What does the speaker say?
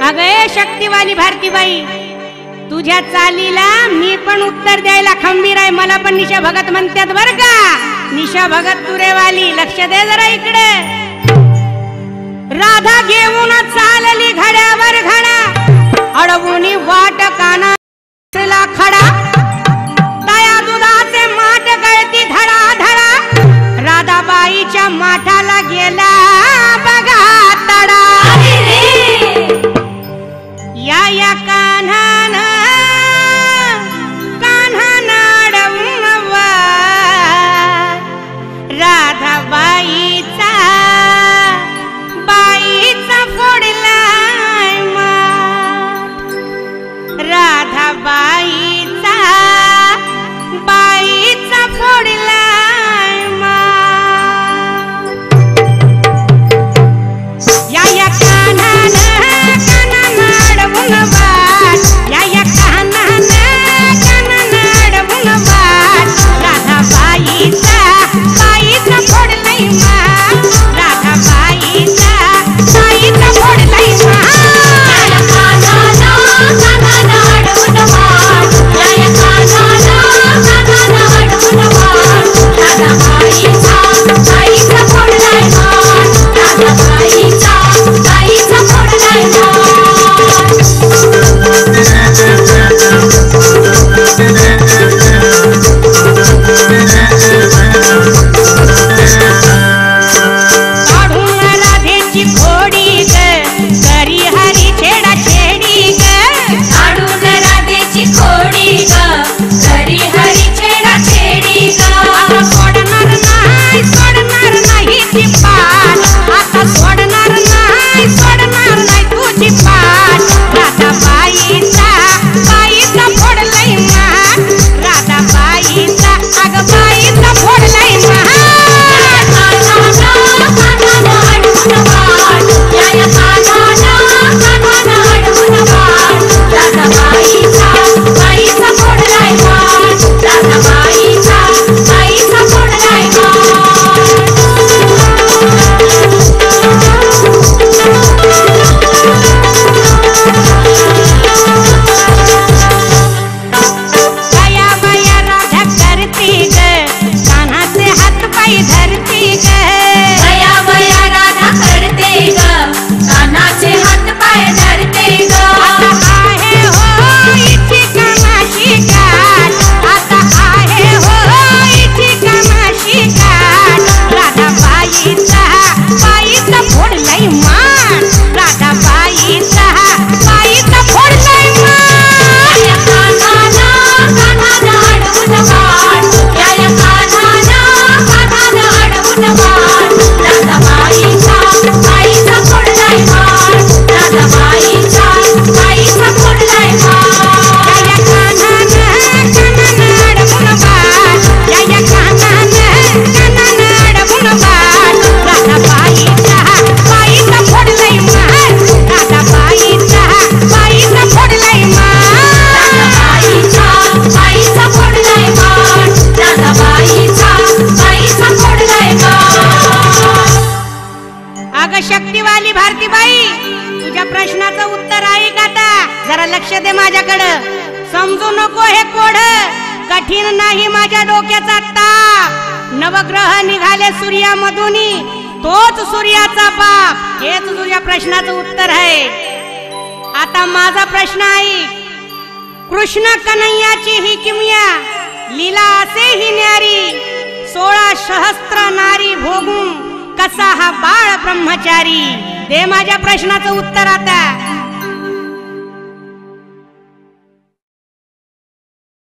अगं शक्तिवाली भारतीबाई, तुझ्या चालीला मी पण उत्तर द्यायला खंबीर आहे. मला पण निशा भगत म्हणतात बर का. निशा भगत तुरेवाली, लक्ष दे जरा इकडे. राधा घेऊन चालली घड्यावर घडा, अडवून वाट कानाला खडा. दया दुधाचे माठ गळती धडा धडा, राधाबाईच्या माठाला गेला बघा तडा. या कान्हान अडवून राधाबाईचा फोडलाय माठ. राधाबाईचा फोडलाय माठ. या कान्हान अडवून वाट, या कान्हान अडवून वाट, राधाबाईचा फोडलाय माठ. राधाबाईचा फोडलाय शक्तिवाली भारतीबाई, तुझ्या प्रश्नाचं उत्तर ऐक आता. जरा लक्ष दे माझ्याकडं. समजू नको हे कोड कठीण नाही माझ्या डोक्याचा ताप. नवग्रह निघाले सूर्यामधून, तोच सूर्याचा बाप. हेच तुझ्या प्रश्नाचं उत्तर आहे. आता माझा प्रश्न ऐक. कृष्ण कन्हैयाची ही किमया लीला असे ही न्यारी, 16 सहस्त्र नारी भोगून कसा हा बाळ ब्रह्मचारी. दे माझ्या प्रश्नाचं उत्तर आता.